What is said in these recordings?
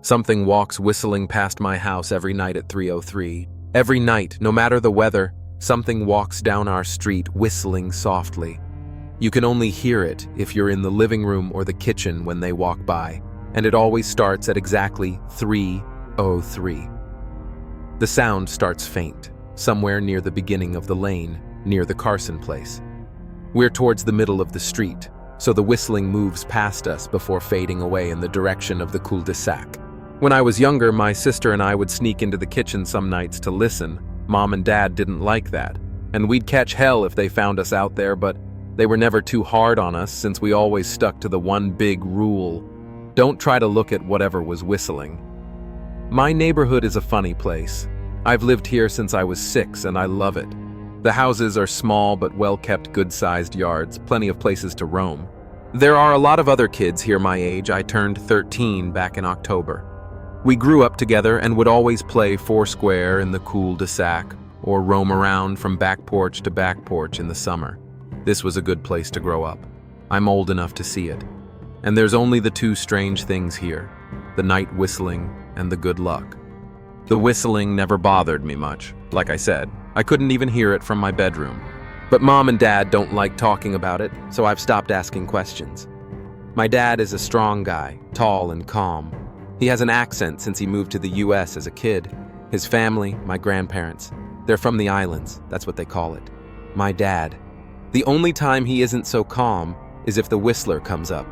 Something walks whistling past my house every night at 3:03. Every night, no matter the weather, something walks down our street whistling softly. You can only hear it if you're in the living room or the kitchen when they walk by, and it always starts at exactly 3:03. The sound starts faint, somewhere near the beginning of the lane, near the Carson place. We're towards the middle of the street, so the whistling moves past us before fading away in the direction of the cul-de-sac. When I was younger, my sister and I would sneak into the kitchen some nights to listen. Mom and Dad didn't like that, and we'd catch hell if they found us out there, but they were never too hard on us since we always stuck to the one big rule: don't try to look at whatever was whistling. My neighborhood is a funny place. I've lived here since I was 6 and I love it. The houses are small but well-kept, good-sized yards, plenty of places to roam. There are a lot of other kids here my age. I turned 13 back in October. We grew up together and would always play foursquare in the cul-de-sac or roam around from back porch to back porch in the summer. This was a good place to grow up. I'm old enough to see it. And there's only the two strange things here: the night whistling and the good luck. The whistling never bothered me much. Like I said, I couldn't even hear it from my bedroom. But Mom and Dad don't like talking about it, so I've stopped asking questions. My dad is a strong guy, tall and calm. He has an accent since he moved to the US as a kid. His family, my grandparents, they're from the islands, that's what they call it. My dad, the only time he isn't so calm is if the whistler comes up.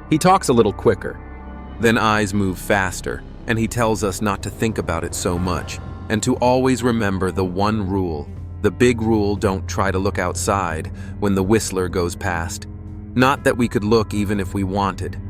He talks a little quicker, then eyes move faster, and he tells us not to think about it so much, and to always remember the one rule, the big rule: don't try to look outside when the whistler goes past. Not that we could look even if we wanted.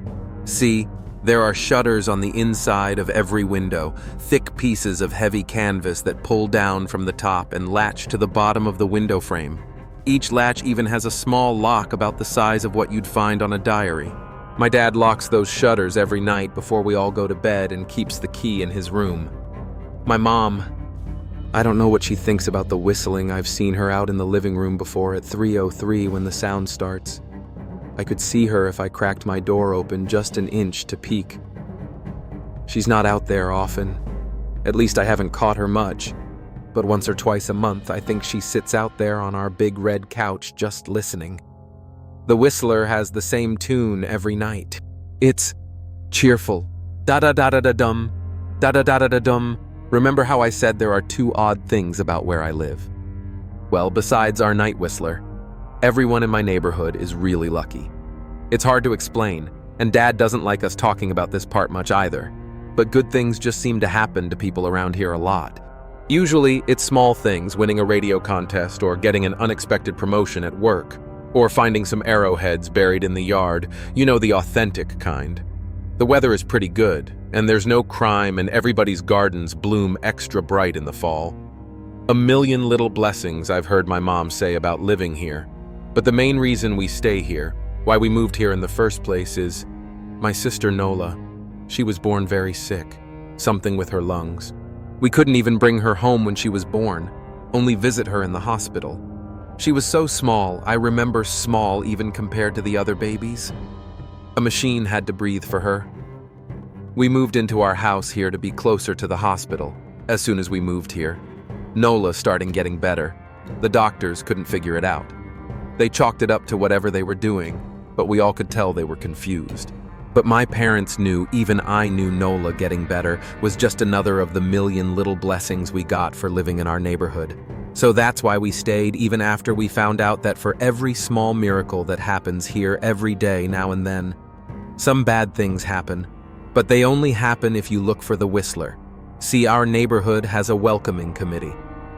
See, there are shutters on the inside of every window, thick pieces of heavy canvas that pull down from the top and latch to the bottom of the window frame. Each latch even has a small lock about the size of what you'd find on a diary. My dad locks those shutters every night before we all go to bed and keeps the key in his room. My mom, I don't know what she thinks about the whistling. I've seen her out in the living room before at 3:03 when the sound starts. I could see her if I cracked my door open just an inch to peek. She's not out there often. At least I haven't caught her much. But once or twice a month, I think she sits out there on our big red couch just listening. The whistler has the same tune every night. It's cheerful. Da-da-da-da-da-dum. Da-da-da-da-da-dum. Remember how I said there are two odd things about where I live? Well, besides our night whistler, everyone in my neighborhood is really lucky. It's hard to explain, and Dad doesn't like us talking about this part much either. But good things just seem to happen to people around here a lot. Usually, it's small things: winning a radio contest, or getting an unexpected promotion at work, or finding some arrowheads buried in the yard, you know, the authentic kind. The weather is pretty good, and there's no crime, and everybody's gardens bloom extra bright in the fall. A million little blessings I've heard my mom say about living here. But the main reason we stay here, why we moved here in the first place, is my sister Nola. She was born very sick, something with her lungs. We couldn't even bring her home when she was born, only visit her in the hospital. She was so small, I remember small even compared to the other babies. A machine had to breathe for her. We moved into our house here to be closer to the hospital. As soon as we moved here, Nola started getting better. The doctors couldn't figure it out. They chalked it up to whatever they were doing, but we all could tell they were confused. But my parents knew, even I knew, Nola getting better was just another of the million little blessings we got for living in our neighborhood. So that's why we stayed, even after we found out that for every small miracle that happens here every day now and then, some bad things happen. But they only happen if you look for the whistler. See, our neighborhood has a welcoming committee.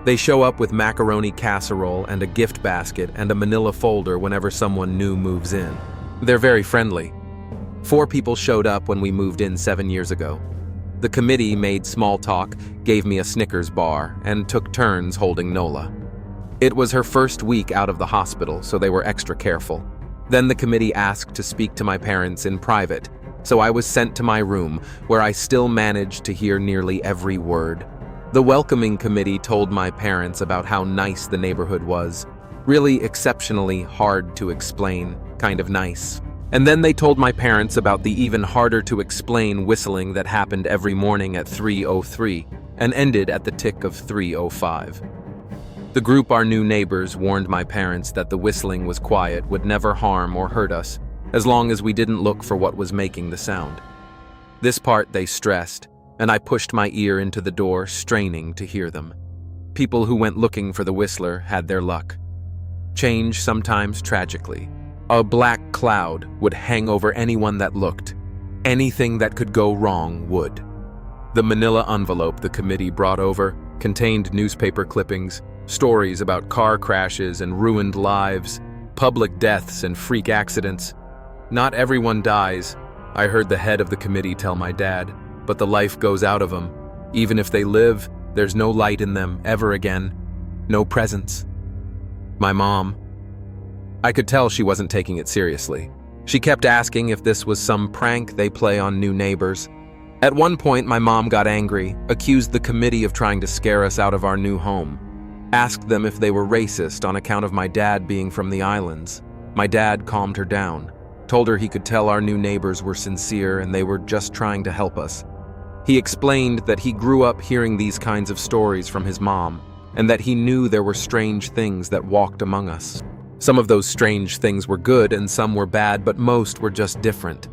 They show up with macaroni casserole and a gift basket and a manila folder whenever someone new moves in. They're very friendly. 4 people showed up when we moved in 7 years ago. The committee made small talk, gave me a Snickers bar, and took turns holding Nola. It was her first week out of the hospital, so they were extra careful. Then the committee asked to speak to my parents in private, so I was sent to my room, where I still managed to hear nearly every word. The welcoming committee told my parents about how nice the neighborhood was. Really exceptionally hard to explain, kind of nice. And then they told my parents about the even harder to explain whistling that happened every morning at 3:03 and ended at the tick of 3:05. The group Our New Neighbors warned my parents that the whistling was quiet, would never harm or hurt us, as long as we didn't look for what was making the sound. This part they stressed, and I pushed my ear into the door, straining to hear them. People who went looking for the whistler had their luck. Change sometimes tragically. A black cloud would hang over anyone that looked. Anything that could go wrong would. The manila envelope the committee brought over contained newspaper clippings, stories about car crashes and ruined lives, public deaths and freak accidents. Not everyone dies, I heard the head of the committee tell my dad, but the life goes out of them. Even if they live, there's no light in them ever again. No presence. My mom. I could tell she wasn't taking it seriously. She kept asking if this was some prank they play on new neighbors. At one point, my mom got angry, accused the committee of trying to scare us out of our new home. Asked them if they were racist on account of my dad being from the islands. My dad calmed her down, told her he could tell our new neighbors were sincere and they were just trying to help us. He explained that he grew up hearing these kinds of stories from his mom, and that he knew there were strange things that walked among us. Some of those strange things were good and some were bad, but most were just different.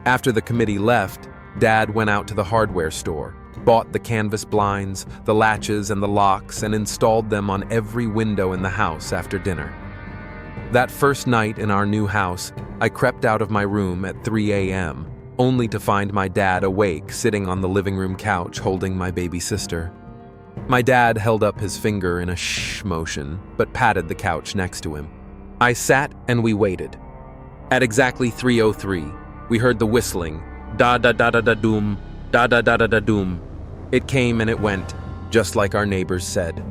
After the committee left, Dad went out to the hardware store, bought the canvas blinds, the latches, and the locks, and installed them on every window in the house after dinner. That first night in our new house, I crept out of my room at 3 a.m., only to find my dad awake, sitting on the living room couch holding my baby sister. My dad held up his finger in a shh motion, but patted the couch next to him. I sat and we waited. At exactly 3:03, we heard the whistling, da-da-da-da-da-doom, da-da-da-da-da-doom. It came and it went, just like our neighbors said.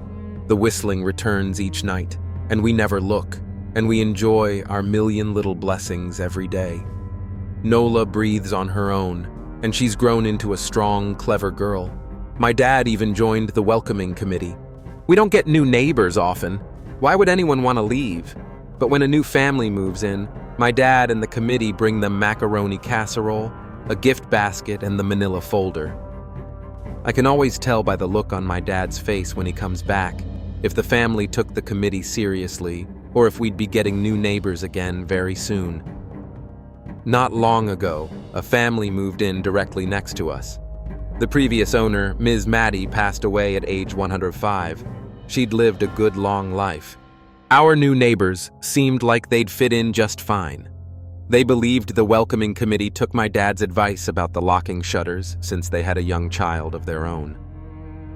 The whistling returns each night, and we never look, and we enjoy our million little blessings every day. Nola breathes on her own, and she's grown into a strong, clever girl. My dad even joined the welcoming committee. We don't get new neighbors often. Why would anyone want to leave? But when a new family moves in, my dad and the committee bring them macaroni casserole, a gift basket, and the manila folder. I can always tell by the look on my dad's face when he comes back if the family took the committee seriously or if we'd be getting new neighbors again very soon. Not long ago, a family moved in directly next to us. The previous owner, Ms. Maddie, passed away at age 105. She'd lived a good long life. Our new neighbors seemed like they'd fit in just fine. They believed the welcoming committee took my dad's advice about the locking shutters since they had a young child of their own.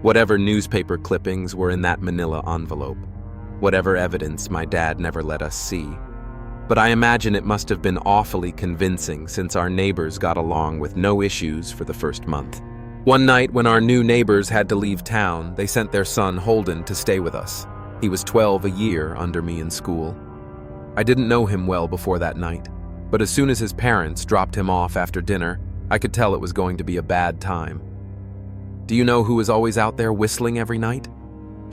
Whatever newspaper clippings were in that manila envelope, whatever evidence my dad never let us see. But I imagine it must have been awfully convincing since our neighbors got along with no issues for the first month. One night when our new neighbors had to leave town, they sent their son Holden to stay with us. He was 12 a year under me in school. I didn't know him well before that night, but as soon as his parents dropped him off after dinner, I could tell it was going to be a bad time. Do you know who was always out there whistling every night?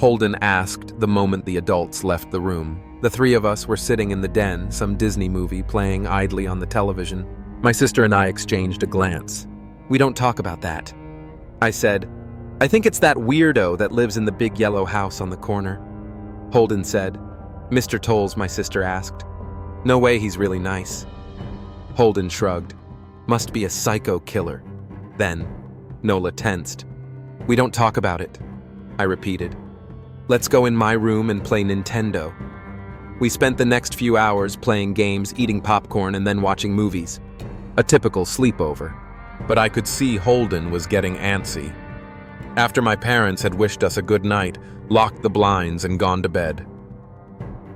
Holden asked the moment the adults left the room. The three of us were sitting in the den, some Disney movie playing idly on the television. My sister and I exchanged a glance. We don't talk about that. I said, I think it's that weirdo that lives in the big yellow house on the corner. Holden said, Mr. Tolles, my sister asked. No way, he's really nice. Holden shrugged. Must be a psycho killer. Then, Nola tensed. We don't talk about it, I repeated. Let's go in my room and play Nintendo. We spent the next few hours playing games, eating popcorn, and then watching movies. A typical sleepover. But I could see Holden was getting antsy. After my parents had wished us a good night, locked the blinds, and gone to bed,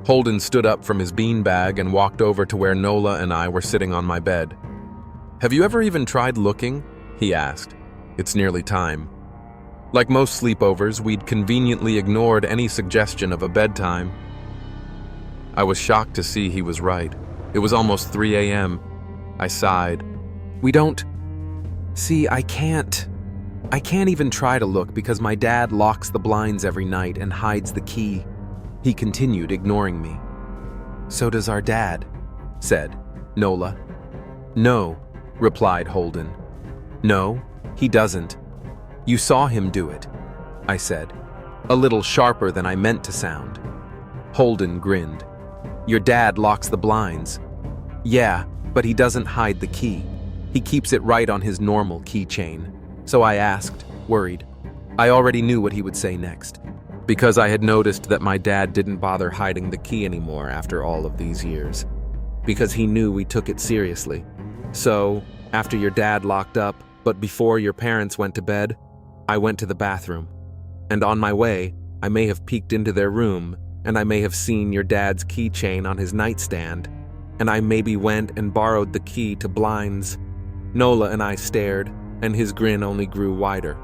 Holden stood up from his beanbag and walked over to where Nola and I were sitting on my bed. Have you ever even tried looking? He asked. It's nearly time. Like most sleepovers, we'd conveniently ignored any suggestion of a bedtime. I was shocked to see he was right. It was almost 3 a.m. I sighed. We don't... See, I can't even try to look because my dad locks the blinds every night and hides the key. He continued, ignoring me. So does our dad, said. Nola. No, replied Holden. No, he doesn't. You saw him do it, I said, a little sharper than I meant to sound. Holden grinned. Your dad locks the blinds. Yeah, but he doesn't hide the key. He keeps it right on his normal keychain. So I asked, worried. I already knew what he would say next, because I had noticed that my dad didn't bother hiding the key anymore after all of these years, because he knew we took it seriously. So, after your dad locked up, but before your parents went to bed, I went to the bathroom. And on my way, I may have peeked into their room, and I may have seen your dad's keychain on his nightstand, and I maybe went and borrowed the key to blinds. Nola and I stared, and his grin only grew wider.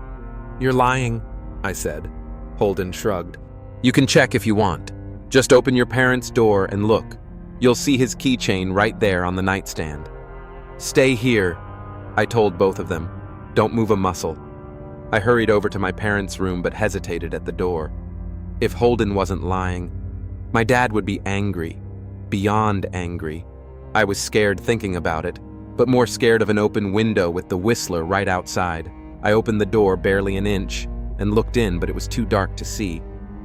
You're lying, I said. Holden shrugged. You can check if you want. Just open your parents' door and look. You'll see his keychain right there on the nightstand. Stay here, I told both of them. Don't move a muscle. I hurried over to my parents' room but hesitated at the door. If Holden wasn't lying, my dad would be angry. Beyond angry. I was scared thinking about it, but more scared of an open window with the Whistler right outside. I opened the door barely an inch and looked in, but it was too dark to see.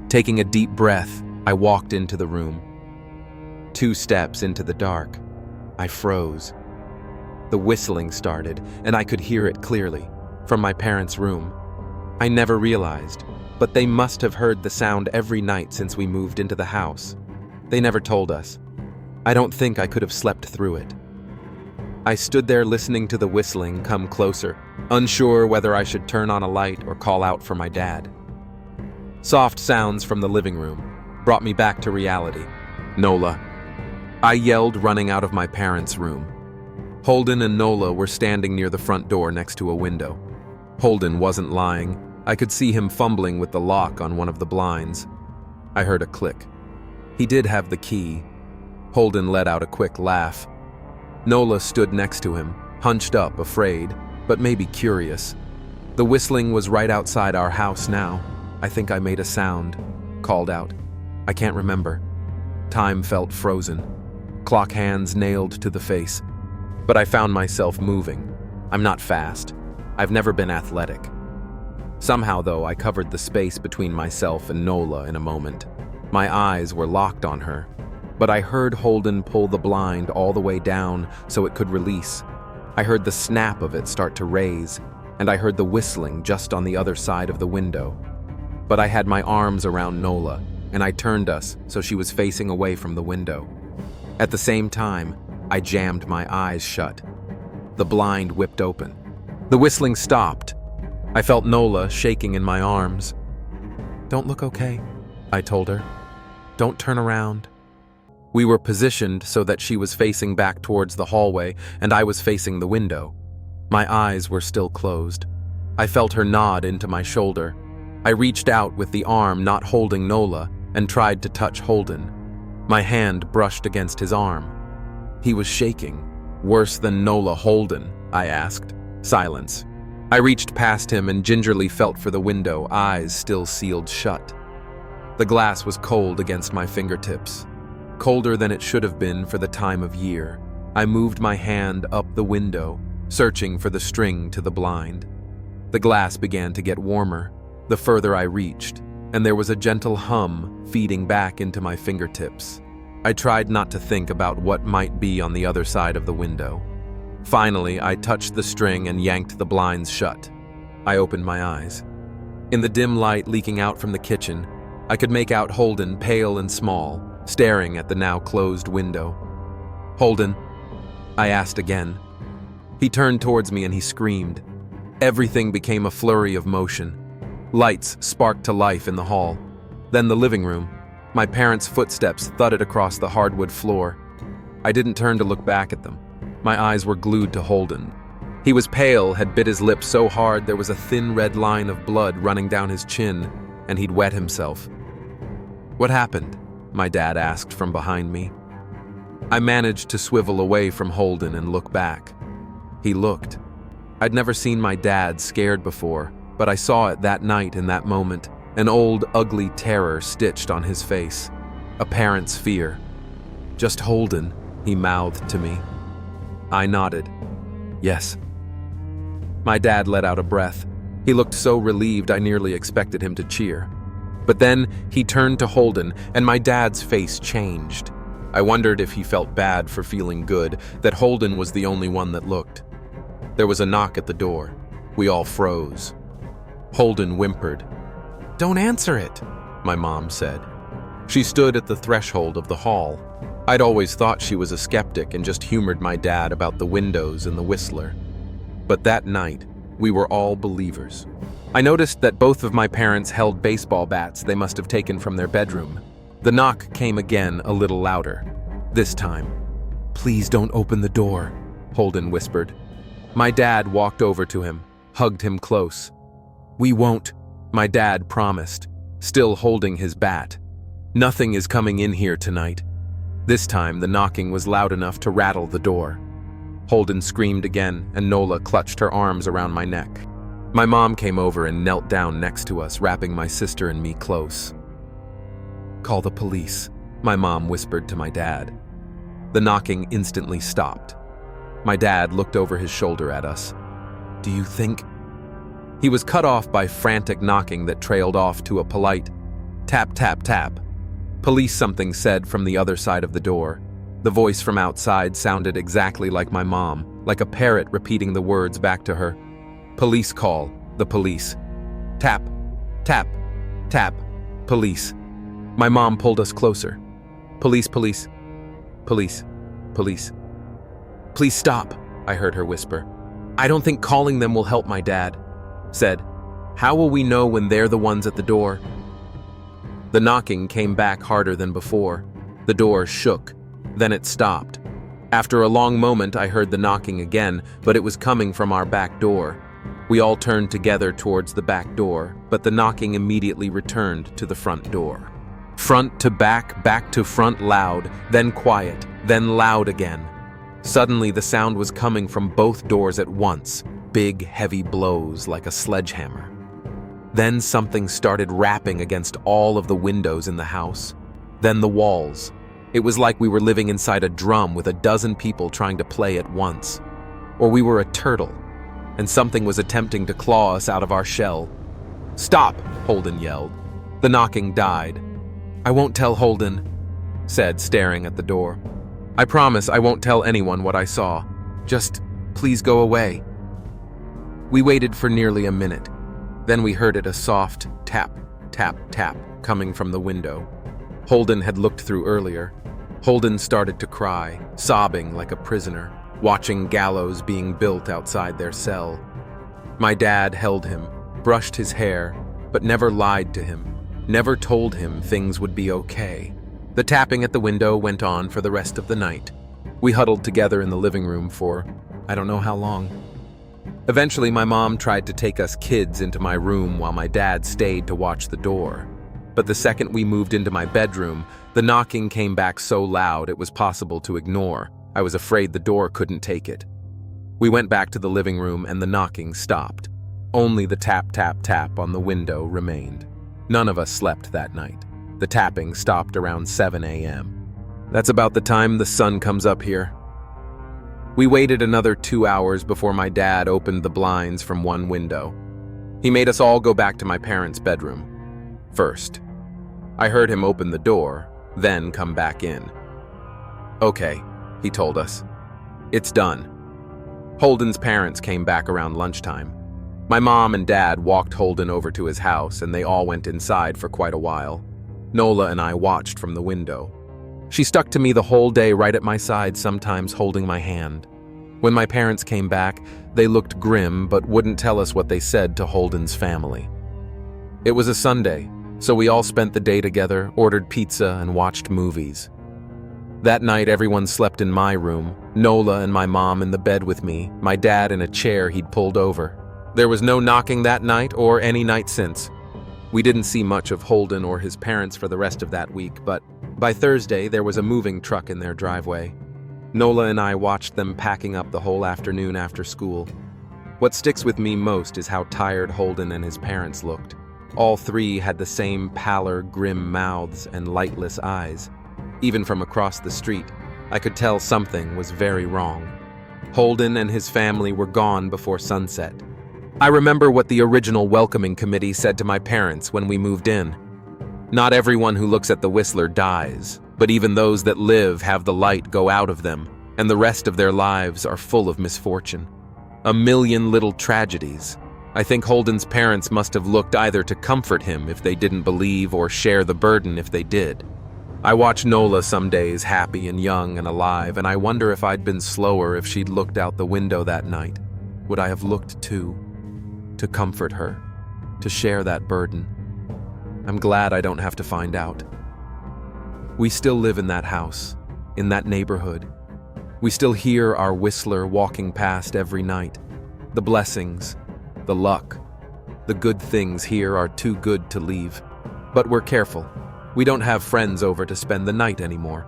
Taking a deep breath, I walked into the room. 2 steps into the dark, I froze. The whistling started, and I could hear it clearly, from my parents' room. I never realized, but they must have heard the sound every night since we moved into the house. They never told us. I don't think I could have slept through it. I stood there listening to the whistling come closer, unsure whether I should turn on a light or call out for my dad. Soft sounds from the living room brought me back to reality. Nola. I yelled, running out of my parents' room. Holden and Nola were standing near the front door next to a window. Holden wasn't lying. I could see him fumbling with the lock on one of the blinds. I heard a click. He did have the key. Holden let out a quick laugh. Nola stood next to him, hunched up, afraid, but maybe curious. The whistling was right outside our house now. I think I made a sound, called out. I can't remember. Time felt frozen. Clock hands nailed to the face. But I found myself moving. I'm not fast. I've never been athletic. Somehow, though, I covered the space between myself and Nola in a moment. My eyes were locked on her. But I heard Holden pull the blind all the way down so it could release. I heard the snap of it start to raise, and I heard the whistling just on the other side of the window. But I had my arms around Nola, and I turned us so she was facing away from the window. At the same time, I jammed my eyes shut. The blind whipped open. The whistling stopped. I felt Nola shaking in my arms. Don't look okay, I told her. Don't turn around. We were positioned so that she was facing back towards the hallway and I was facing the window. My eyes were still closed. I felt her nod into my shoulder. I reached out with the arm not holding Nola and tried to touch Holden. My hand brushed against his arm. He was shaking. Worse than Nola Holden, I asked. Silence. I reached past him and gingerly felt for the window, eyes still sealed shut. The glass was cold against my fingertips. Colder than it should have been for the time of year. I moved my hand up the window, searching for the string to the blind. The glass began to get warmer, the further I reached, and there was a gentle hum feeding back into my fingertips. I tried not to think about what might be on the other side of the window. Finally, I touched the string and yanked the blinds shut. I opened my eyes. In the dim light leaking out from the kitchen, I could make out Holden, pale and small, staring at the now closed window. Holden, I asked again. He turned towards me and he screamed. Everything became a flurry of motion. Lights sparked to life in the hall. Then the living room. My parents' footsteps thudded across the hardwood floor. I didn't turn to look back at them. My eyes were glued to Holden. He was pale, had bit his lip so hard there was a thin red line of blood running down his chin, and he'd wet himself. What happened? My dad asked from behind me. I managed to swivel away from Holden and look back. He looked. I'd never seen my dad scared before, but I saw it that night in that moment, an old, ugly terror stitched on his face. A parent's fear. Just Holden, he mouthed to me. I nodded. Yes. My dad let out a breath. He looked so relieved I nearly expected him to cheer. But then he turned to Holden, and my dad's face changed. I wondered if he felt bad for feeling good, that Holden was the only one that looked. There was a knock at the door. We all froze. Holden whimpered. "Don't answer it," my mom said. She stood at the threshold of the hall. I'd always thought she was a skeptic and just humored my dad about the windows and the whistler. But that night, we were all believers. I noticed that both of my parents held baseball bats they must have taken from their bedroom. The knock came again, a little louder. This time, "Please don't open the door," Holden whispered. My dad walked over to him, hugged him close. "We won't," my dad promised, still holding his bat. "Nothing is coming in here tonight." This time, the knocking was loud enough to rattle the door. Holden screamed again, and Nola clutched her arms around my neck. My mom came over and knelt down next to us, wrapping my sister and me close. "Call the police," my mom whispered to my dad. The knocking instantly stopped. My dad looked over his shoulder at us. "Do you think?" He was cut off by frantic knocking that trailed off to a polite tap, tap, tap. "Police," something said from the other side of the door. The voice from outside sounded exactly like my mom, like a parrot repeating the words back to her. "Police call, the police. Tap, tap, tap, police." My mom pulled us closer. "Police, police, police, police." "Please stop," I heard her whisper. "I don't think calling them will help," my dad said. "How will we know when they're the ones at the door?" The knocking came back harder than before. The door shook. Then it stopped. After a long moment, I heard the knocking again, but it was coming from our back door. We all turned together towards the back door, but the knocking immediately returned to the front door. Front to back, back to front, loud, then quiet, then loud again. Suddenly, the sound was coming from both doors at once, big, heavy blows like a sledgehammer. Then something started rapping against all of the windows in the house. Then the walls. It was like we were living inside a drum with a dozen people trying to play at once. Or we were a turtle, and something was attempting to claw us out of our shell. "Stop!" Holden yelled. The knocking died. "I won't tell Holden," said, staring at the door. "I promise I won't tell anyone what I saw. Just, please go away." We waited for nearly a minute. Then we heard a soft tap, tap, tap coming from the window. Holden had looked through earlier. Holden started to cry, sobbing like a prisoner, watching gallows being built outside their cell. My dad held him, brushed his hair, but never lied to him, never told him things would be okay. The tapping at the window went on for the rest of the night. We huddled together in the living room for I don't know how long. Eventually, my mom tried to take us kids into my room while my dad stayed to watch the door. But the second we moved into my bedroom, the knocking came back so loud it was possible to ignore. I was afraid the door couldn't take it. We went back to the living room and the knocking stopped. Only the tap, tap, tap on the window remained. None of us slept that night. The tapping stopped around 7 a.m. That's about the time the sun comes up here. We waited another 2 hours before my dad opened the blinds from one window. He made us all go back to my parents' bedroom first. I heard him open the door, then come back in. "Okay," he told us. "It's done." Holden's parents came back around lunchtime. My mom and dad walked Holden over to his house, and they all went inside for quite a while. Nola and I watched from the window. She stuck to me the whole day, right at my side, sometimes holding my hand. When my parents came back, they looked grim but wouldn't tell us what they said to Holden's family. It was a Sunday, so we all spent the day together, ordered pizza, and watched movies. That night, everyone slept in my room, Nola and my mom in the bed with me, my dad in a chair he'd pulled over. There was no knocking that night or any night since. We didn't see much of Holden or his parents for the rest of that week, but by Thursday, there was a moving truck in their driveway. Nola and I watched them packing up the whole afternoon after school. What sticks with me most is how tired Holden and his parents looked. All three had the same pallor, grim mouths and lightless eyes. Even from across the street, I could tell something was very wrong. Holden and his family were gone before sunset. I remember what the original welcoming committee said to my parents when we moved in. Not everyone who looks at the Whistler dies, but even those that live have the light go out of them, and the rest of their lives are full of misfortune. A million little tragedies. I think Holden's parents must have looked either to comfort him if they didn't believe or share the burden if they did. I watch Nola some days happy and young and alive, and I wonder if I'd been slower if she'd looked out the window that night. Would I have looked too? To comfort her, to share that burden. I'm glad I don't have to find out. We still live in that house, in that neighborhood. We still hear our Whistler walking past every night. The blessings, the luck, the good things here are too good to leave. But we're careful. We don't have friends over to spend the night anymore.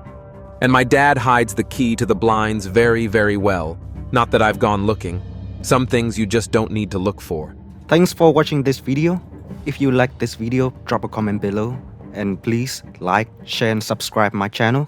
And my dad hides the key to the blinds very, very well. Not that I've gone looking. Some things you just don't need to look for. Thanks for watching this video. If you like this video, drop a comment below. And please like, share and subscribe my channel.